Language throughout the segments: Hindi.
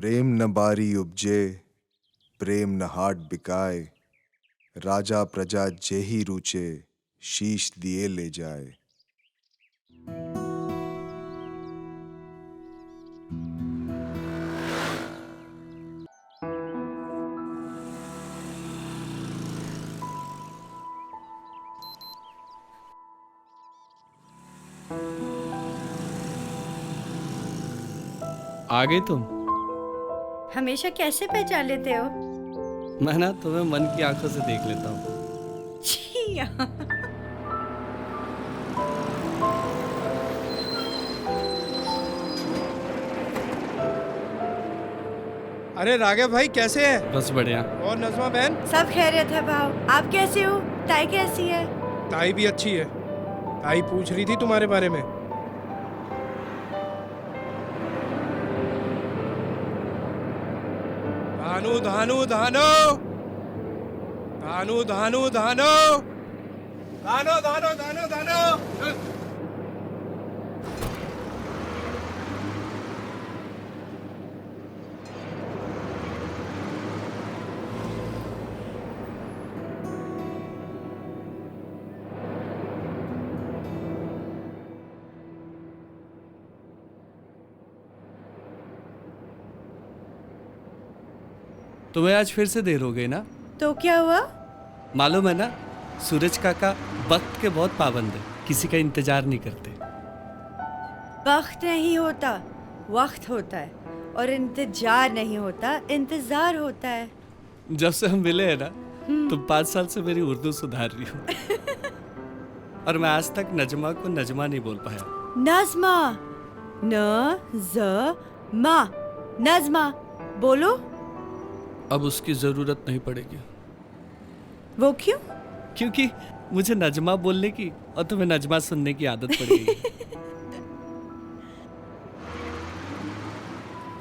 प्रेम न बारी उपजे, प्रेम न हाट बिकाए। राजा प्रजा जेही रूचे, शीश दिए ले जाए। आ गई तुम। हमेशा कैसे पहचान लेते हो? मैं ना तुम्हें मन की आंखों से देख लेता हूँ। छी यार। अरे राघव भाई कैसे हैं? बस बढ़िया। और नज़मा बहन? सब खैरियत है भाव। आप कैसे हो? ताई कैसी है? ताई भी अच्छी है। ताई पूछ रही थी तुम्हारे बारे में। धानु धानु धानो धानु धानु धानो धानो धानो धानो धानो। तुम्हें आज फिर से देर हो गई ना? तो क्या हुआ? मालूम है ना, सूरज काका वक्त के बहुत पाबंद है, किसी का इंतजार नहीं करते। वक्त नहीं होता, वक्त होता है। और इंतजार नहीं होता, इंतजार होता है। जब से हम मिले हैं ना, तुम 5 साल से मेरी उर्दू सुधार रही हो। और मैं आज तक नजमा को नजमा नहीं बोल पाया। नज़मा, न-ज-मा, नज़मा बोलो। अब उसकी जरूरत नहीं पड़ेगी, वो क्यों? क्योंकि मुझे नजमा बोलने की और तुम्हें नजमा सुनने की आदत पड़ गई है।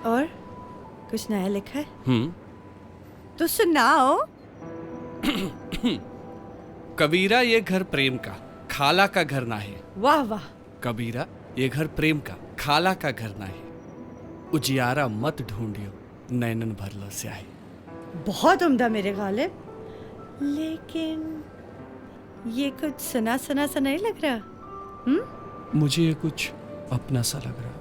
और कुछ नया लिखा है? हम्म। तो सुनाओ। कबीरा ये घर प्रेम का, खाला का घर ना है। वाह वाह। कबीरा ये घर प्रेम का, खाला का घर ना है। उजियारा मत ढूंढियो, नैनन भरलो स्याही। बहुत उम्दा मेरे गालिब, लेकिन ये कुछ सुना सुना सा नहीं लग रहा। मुझे ये कुछ अपना सा लग रहा।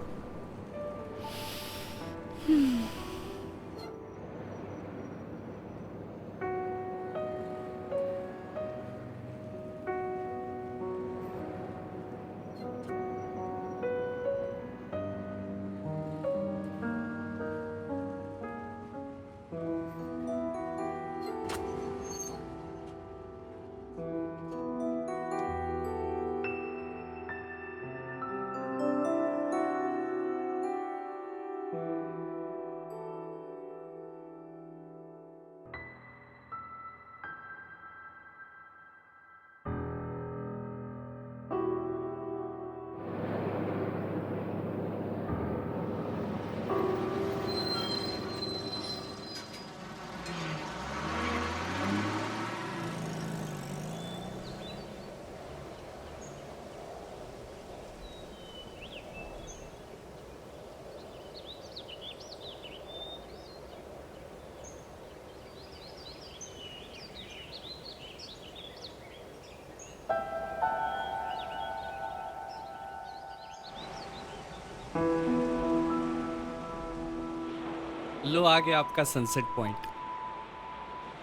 लो आ गया आपका सनसेट पॉइंट।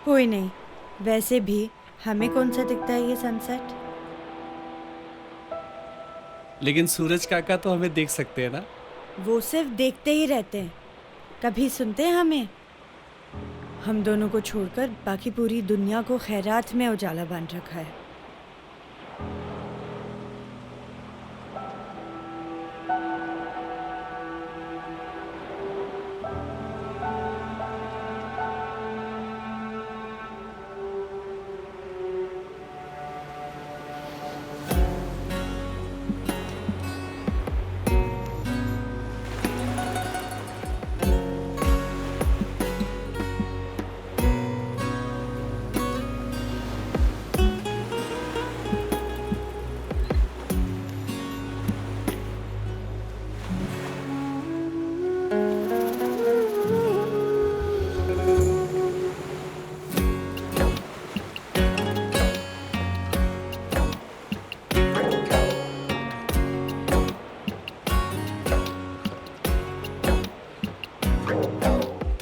कोई नहीं, वैसे भी हमें कौन सा दिखता है ये सनसेट? लेकिन सूरज काका तो हमें देख सकते हैं ना। वो सिर्फ देखते ही रहते हैं, कभी सुनते हैं हमें? हम दोनों को छोड़कर बाकी पूरी दुनिया को खैरात में उजाला बांध रखा है।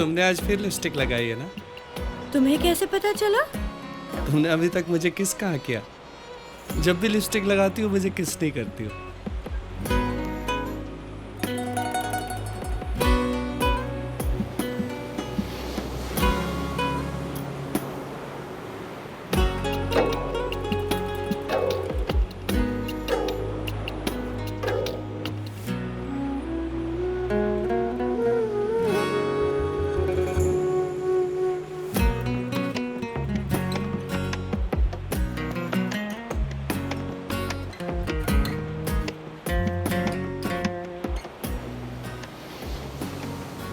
तुमने आज फिर लिपस्टिक लगाई है ना? तुम्हें कैसे पता चला? तुमने अभी तक मुझे किस कहा किया? जब भी लिपस्टिक लगाती हो मुझे किस नहीं करती हो।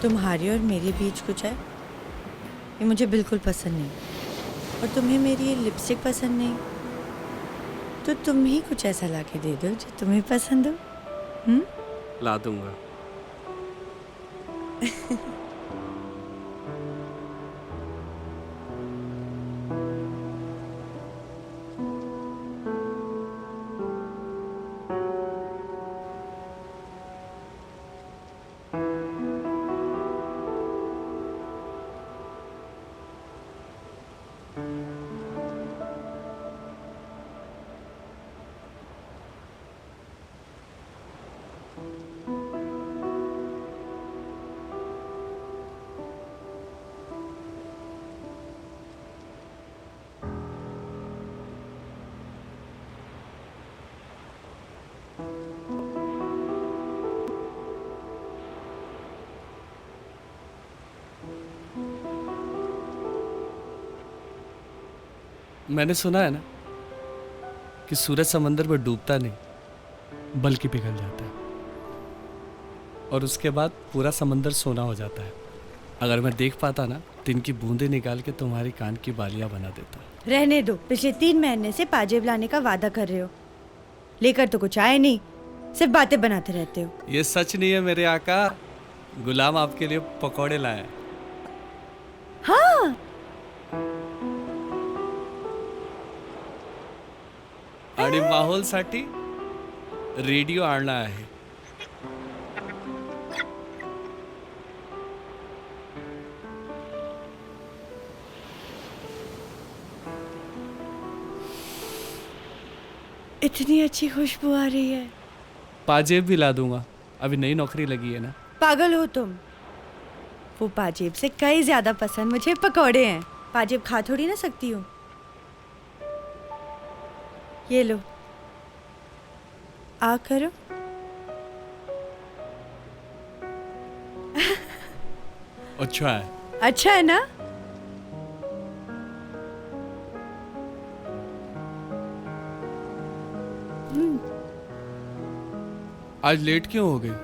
तुम्हारी और मेरे बीच कुछ है, ये मुझे बिल्कुल पसंद नहीं। और तुम्हें मेरी ये लिपस्टिक पसंद नहीं, तो तुम ही कुछ ऐसा लाके दे दो जो तुम्हें पसंद हो। ला दूंगा। मैंने सुना है ना कि सूरज समंदर में डूबता नहीं बल्कि पिघल जाता है, और उसके बाद पूरा समंदर सोना हो जाता है। अगर मैं देख पाता ना तो इनकी बूंदें निकाल के तुम्हारी कान की बालियां बना देता। रहने दो, पिछले 3 महीने से पाजेब लाने का वादा कर रहे हो, लेकर तो कुछ आए नहीं, सिर्फ बातें बनाते रहते हो। ये सच नहीं है मेरे आका, गुलाम आपके लिए पकौड़े लाया। हाँ, आणि माहोलसाठी रेडिओ आणला आहे। इतनी अच्छी खुशबू आ रही है। पाजेब भी ला दूंगा, अभी नई नौकरी लगी है ना। पागल हो तुम, वो पाजेब से कई ज्यादा पसंद मुझे पकौड़े हैं। पाजेब खा थोड़ी ना सकती हूँ। ये लो, आ करो। अच्छा है। अच्छा है ना? आज लेट क्यों हो गई?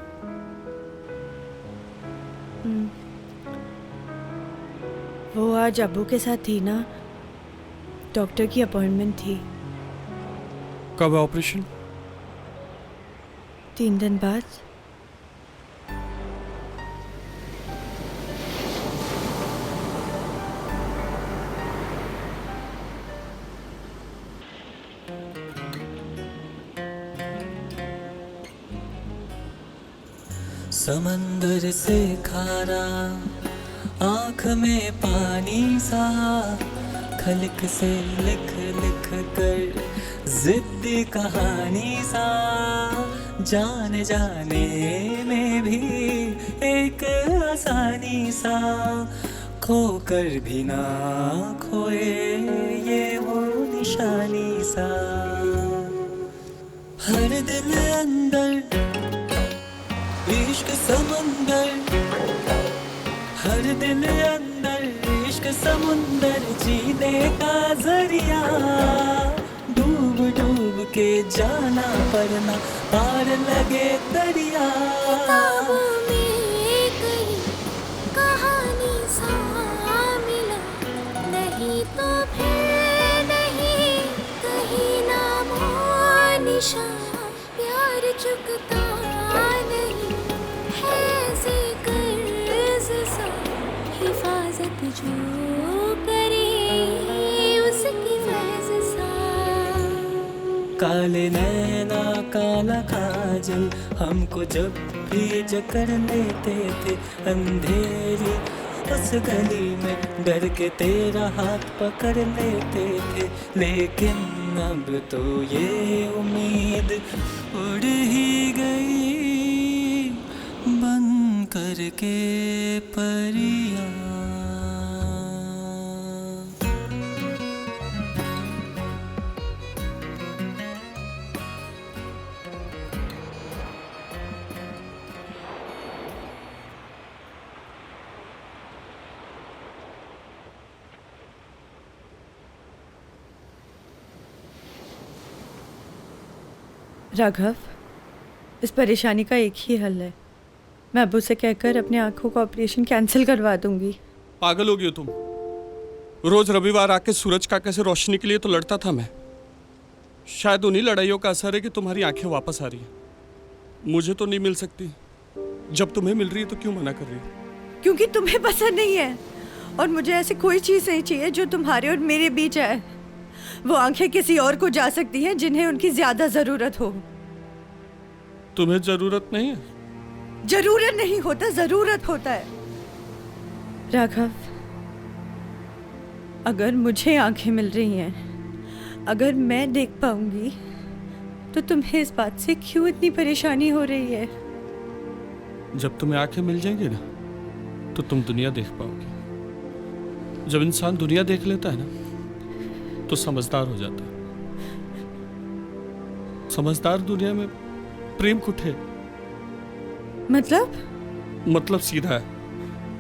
वो आज अब्बू के साथ थी ना, डॉक्टर की अपॉइंटमेंट थी। कब है ऑपरेशन? 3 दिन बाद। समंदर से खारा आँख में पानी सा, खलिक से लिख लिख कर जिद्दी कहानी सा, जाने जाने में भी एक आसानी सा, खोकर भी ना खोए ये वो निशानी सा। हर दिल अंदर इश्क समुंदर, हर दिल अंदर इश्क समुंदर, जीने का जरिया, डूब डूब के जाना पड़ना पार लगे दरिया। किताबों में कहीं कहानी सा मिला, नहीं तो फिर नहीं कहीं नामो निशान, प्यार चुकता नहीं है जिक्र सा, हिफाजत जो करे उसकी फर्ज सा। काले नैना काला काजल हमको जब भी जकड़ लेते थे, अंधेरी उस गली में डर के तेरा हाथ पकड़ लेते थे, लेकिन अब तो ये उम्मीद उड़ ही गई बन करके परियां। राघव, इस परेशानी का एक ही हल है। मैं अब्बू से कहकर अपने आंखों का ऑपरेशन कैंसिल करवा दूंगी। पागल हो गई हो तुम? रोज रविवार आके सूरज काका से रोशनी के लिए तो लड़ता था मैं। शायद उन्हीं लड़ाइयों का असर है कि तुम्हारी आंखें वापस आ रही हैं। मुझे तो नहीं मिल सकती। जब तुम्हें मिल रही है तो क्यों मना कर रही हो? क्योंकि तुम्हें पसंद नहीं है, और मुझे ऐसी कोई चीज़ नहीं चाहिए जो तुम्हारे और मेरे बीच है। वो आंखें किसी और को जा सकती हैं जिन्हें उनकी ज्यादा जरूरत हो। तुम्हें जरूरत नहीं है? जरूरत नहीं होता, जरूरत होता है। राघव, अगर मुझे आंखें मिल रही हैं, अगर मैं देख पाऊंगी, तो तुम्हें इस बात से क्यों इतनी परेशानी हो रही है? जब तुम्हें आंखें मिल जाएंगी ना, तो तुम दुनिया देख पाओगे। जब इंसान दुनिया देख लेता है ना, तो समझदार हो जाता है। समझदार दुनिया में प्रेम कुठे? मतलब सीधा है,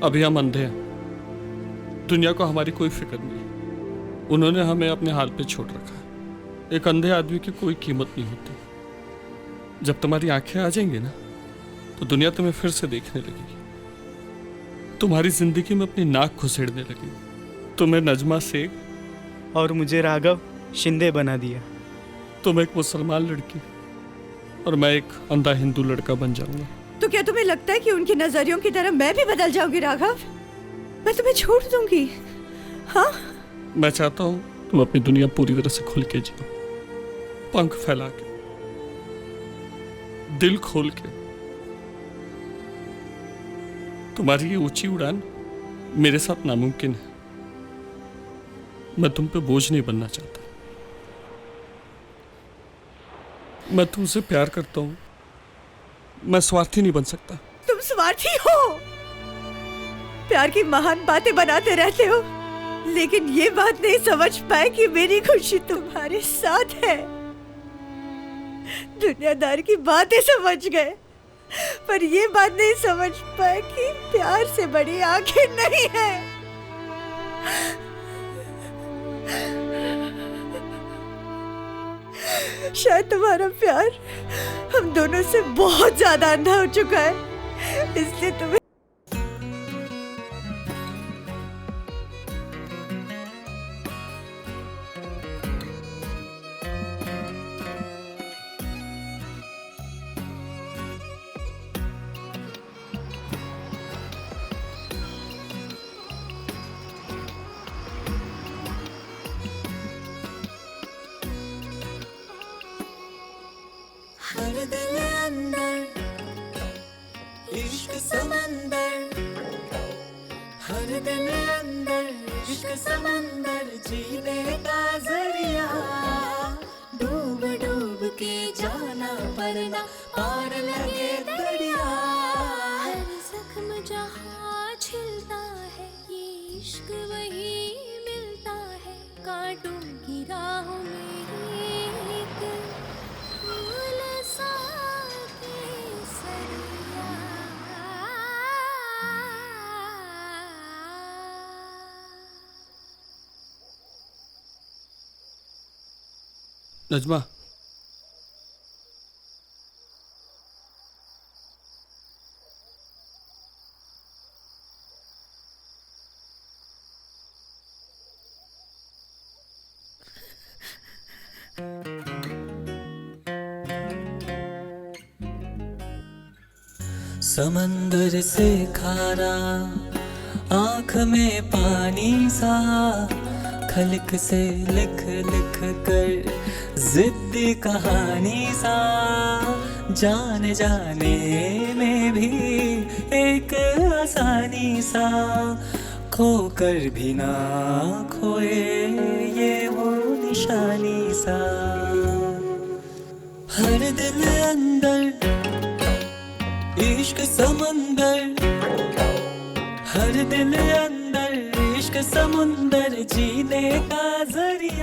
अभी हम अंधे हैं। दुनिया को हमारी कोई फिक्र नहीं। उन्होंने हमें अपने हाल पे छोड़ रखा है। एक अंधे आदमी की कोई कीमत नहीं होती। जब तुम्हारी आंखें आ जाएंगी ना, तो दुनिया तुम्हें फिर से देखने लगेगी। तुम्हारी जिंदगी में अपनी नाक घुसेड़ने लगेगी। तुम्हें नजमा शेख और मुझे राघव शिंदे बना दिया। तुम एक मुसलमान लड़की और मैं एक अंधा हिंदू लड़का बन जाऊंगा। तो क्या तुम्हें लगता है कि उनके नजरियों की तरह मैं भी बदल जाऊंगी? राघव, मैं तुम्हें छोड़ दूंगी। हाँ, मैं चाहता हूँ तुम अपनी दुनिया पूरी तरह से खुल के जियो, पंख फैला के, दिल खोल के। तुम्हारी ये ऊंची उड़ान मेरे साथ नामुमकिन है। मैं तुम पे बोझ नहीं बनना चाहता। मैं तुमसे प्यार करता हूं। मैं स्वार्थी नहीं बन सकता। तुम स्वार्थी हो, प्यार की महान बातें बनाते रहते हो, लेकिन ये बात नहीं समझ पाए कि मेरी खुशी तुम्हारे साथ है। दुनियादार की बातें समझ गए, पर ये बात नहीं समझ पाए कि प्यार से बड़ी आंखें नहीं है। शायद तुम्हारा प्यार हम दोनों से बहुत ज्यादा अंधा हो चुका है, इसलिए तुम्हें हर दिल अंदर इश्क समंदर, हर दिल अंदर इश्क समंदर, जीने का जरिया। डूब डूब के जाना पड़ना, पार लगे दरिया। हर जख्म जहाँ छिलता है, ये इश्क वही मिलता है। काटूंगी राहों में एक फूल सा केसरिया। नजमा, समंदर से खारा, आँख में पानी सा, खलिक से लिख लिख कर जिद्दी कहानी सा। जाने जाने में भी एक आसानी सा, खोकर भी ना खोए ये वो निशानी सा। हर दिल अंदर इश्क समंदर, हर दिल अंदर इश्क समुंदर, जीने का जरिया